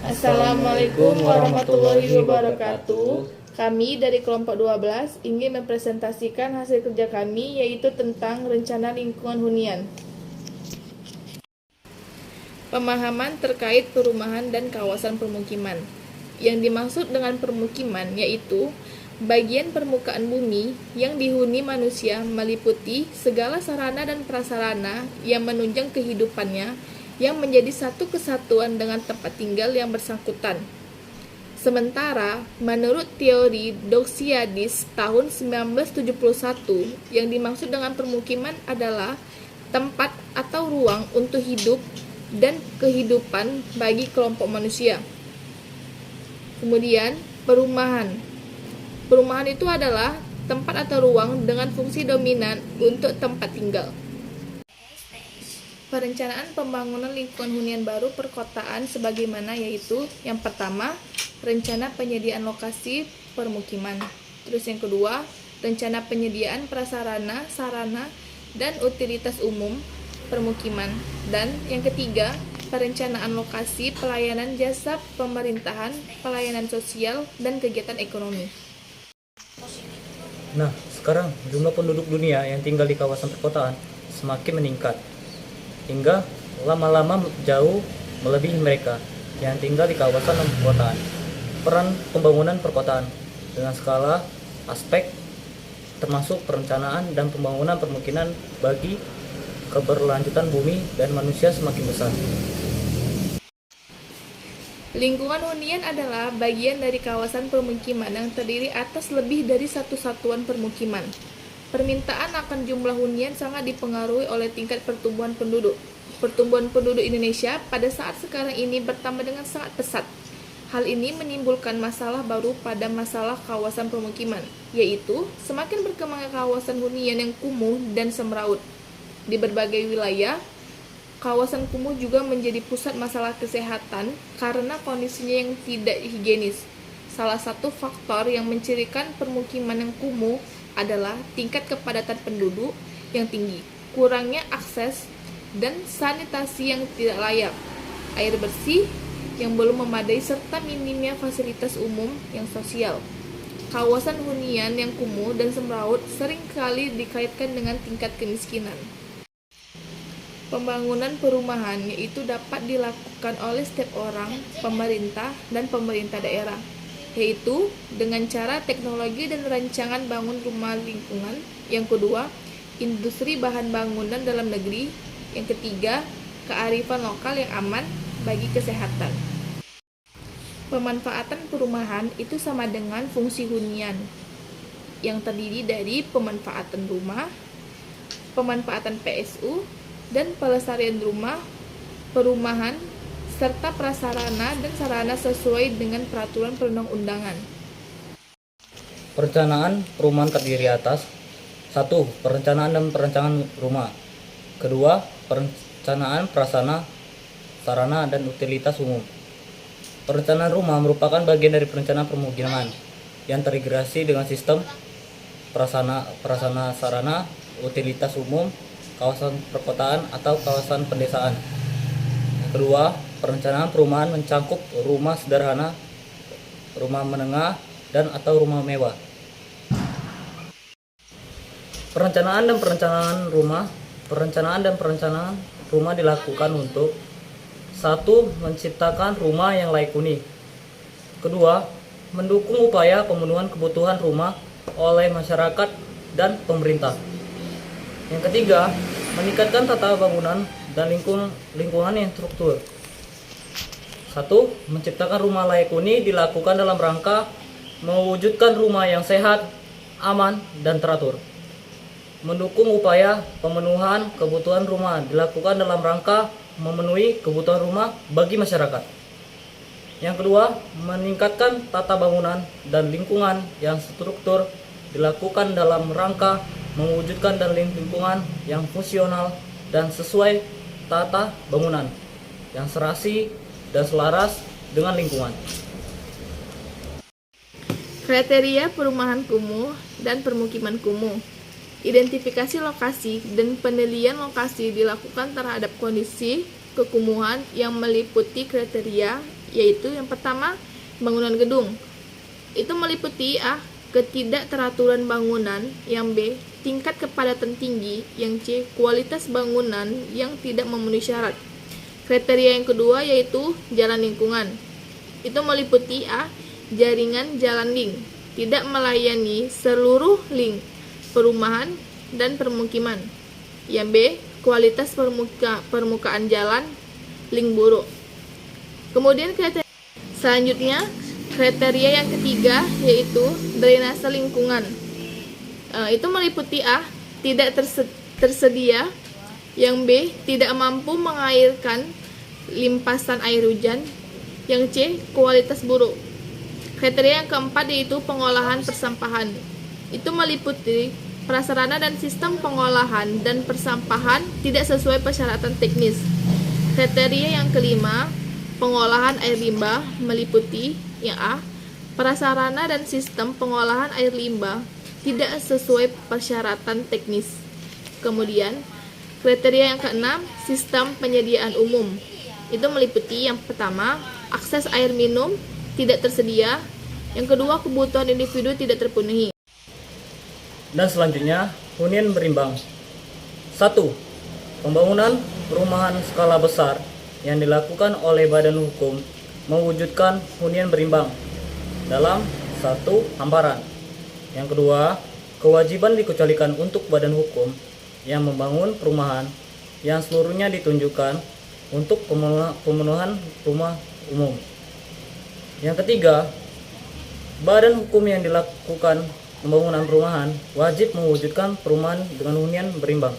Assalamualaikum warahmatullahi wabarakatuh. Kami dari kelompok 12 ingin mempresentasikan hasil kerja kami, yaitu tentang rencana lingkungan hunian. Pemahaman terkait perumahan dan kawasan permukiman. Yang dimaksud dengan permukiman yaitu bagian permukaan bumi yang dihuni manusia, meliputi segala sarana dan prasarana yang menunjang kehidupannya, yang menjadi satu kesatuan dengan tempat tinggal yang bersangkutan. Sementara, menurut teori Doxiadis tahun 1971, yang dimaksud dengan permukiman adalah tempat atau ruang untuk hidup dan kehidupan bagi kelompok manusia. Kemudian, perumahan. Perumahan itu adalah tempat atau ruang dengan fungsi dominan untuk tempat tinggal. Perencanaan pembangunan lingkungan hunian baru perkotaan sebagaimana yaitu yang pertama, rencana penyediaan lokasi permukiman. Terus yang kedua, rencana penyediaan prasarana, sarana, dan utilitas umum permukiman. Dan yang ketiga, perencanaan lokasi pelayanan jasa pemerintahan, pelayanan sosial, dan kegiatan ekonomi. Nah, sekarang jumlah penduduk dunia yang tinggal di kawasan perkotaan semakin meningkat, hingga lama-lama jauh melebihi mereka yang tinggal di kawasan perkotaan. Peran pembangunan perkotaan dengan skala aspek termasuk perencanaan dan pembangunan permukiman bagi keberlanjutan bumi dan manusia semakin besar. Lingkungan hunian adalah bagian dari kawasan permukiman yang terdiri atas lebih dari satu satuan permukiman. Permintaan akan jumlah hunian sangat dipengaruhi oleh tingkat pertumbuhan penduduk. Pertumbuhan penduduk Indonesia pada saat sekarang ini bertambah dengan sangat pesat. Hal ini menimbulkan masalah baru pada masalah kawasan permukiman, yaitu semakin berkembangnya kawasan hunian yang kumuh dan semraut. Di berbagai wilayah, kawasan kumuh juga menjadi pusat masalah kesehatan karena kondisinya yang tidak higienis. Salah satu faktor yang mencirikan permukiman yang kumuh adalah tingkat kepadatan penduduk yang tinggi, kurangnya akses dan sanitasi yang tidak layak, air bersih yang belum memadai, serta minimnya fasilitas umum yang sosial. Kawasan hunian yang kumuh dan semraut seringkali dikaitkan dengan tingkat kemiskinan. Pembangunan perumahan yaitu dapat dilakukan oleh setiap orang, pemerintah, dan pemerintah daerah, yaitu dengan cara teknologi dan rancangan bangun rumah lingkungan. Yang kedua, industri bahan bangunan dalam negeri. Yang ketiga, kearifan lokal yang aman bagi kesehatan. Pemanfaatan perumahan itu sama dengan fungsi hunian yang terdiri dari pemanfaatan rumah, pemanfaatan PSU, dan pelestarian rumah, perumahan, serta prasarana dan sarana sesuai dengan peraturan perundang-undangan. Perencanaan perumahan terdiri atas 1. Perencanaan dan perencanaan rumah. 2. Perencanaan prasarana, sarana, dan utilitas umum. Perencanaan rumah merupakan bagian dari perencanaan permukiman yang terintegrasi dengan sistem prasarana, sarana, utilitas umum, kawasan perkotaan atau kawasan pedesaan. Kedua, perencanaan perumahan mencakup rumah sederhana, rumah menengah, dan atau rumah mewah. Perencanaan dan perencanaan rumah dilakukan untuk 1. Menciptakan rumah yang layak huni. 2. Mendukung upaya pemenuhan kebutuhan rumah oleh masyarakat dan pemerintah. Yang ketiga, meningkatkan tata bangunan dan lingkungan yang struktur. 1. Menciptakan rumah layak huni dilakukan dalam rangka mewujudkan rumah yang sehat, aman, dan teratur. Mendukung upaya pemenuhan kebutuhan rumah dilakukan dalam rangka memenuhi kebutuhan rumah bagi masyarakat. Yang kedua, meningkatkan tata bangunan dan lingkungan yang struktur dilakukan dalam rangka mewujudkan dan lingkungan yang fungsional dan sesuai tata bangunan yang serasi dan selaras dengan lingkungan. Kriteria perumahan kumuh dan permukiman kumuh. Identifikasi lokasi dan penilaian lokasi dilakukan terhadap kondisi, kekumuhan yang meliputi kriteria, yaitu yang pertama, bangunan gedung. Itu meliputi A. Ketidakteraturan bangunan, yang B. Tingkat kepadatan tinggi, yang C. Kualitas bangunan yang tidak memenuhi syarat. Kriteria yang kedua yaitu jalan lingkungan. Itu meliputi A. Jaringan jalan link, tidak melayani seluruh link perumahan dan permukiman. Yang B. Kualitas permukaan jalan link buruk. Kemudian selanjutnya kriteria yang ketiga yaitu drainase lingkungan. Itu meliputi A. Tidak tersedia, yang B. Tidak mampu mengairkan limpasan air hujan, yang C. Kualitas buruk. Kriteria yang keempat yaitu pengolahan persampahan. Itu meliputi prasarana dan sistem pengolahan dan persampahan tidak sesuai persyaratan teknis. Kriteria yang kelima, pengolahan air limbah, meliputi yang A. Prasarana dan sistem pengolahan air limbah tidak sesuai persyaratan teknis. Kemudian, kriteria yang keenam, sistem penyediaan umum. Itu meliputi yang pertama, akses air minum tidak tersedia. Yang kedua, kebutuhan individu tidak terpenuhi. Dan selanjutnya, hunian berimbang. 1. Pembangunan perumahan skala besar yang dilakukan oleh badan hukum mewujudkan hunian berimbang dalam satu hamparan. Yang kedua, kewajiban dikecualikan untuk badan hukum yang membangun perumahan yang seluruhnya ditunjukkan untuk pemenuhan rumah umum. Yang ketiga, badan hukum yang dilakukan pembangunan perumahan wajib mewujudkan perumahan dengan hunian berimbang.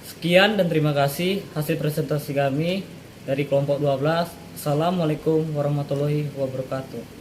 Sekian dan terima kasih hasil presentasi kami dari kelompok 12. Assalamualaikum warahmatullahi wabarakatuh.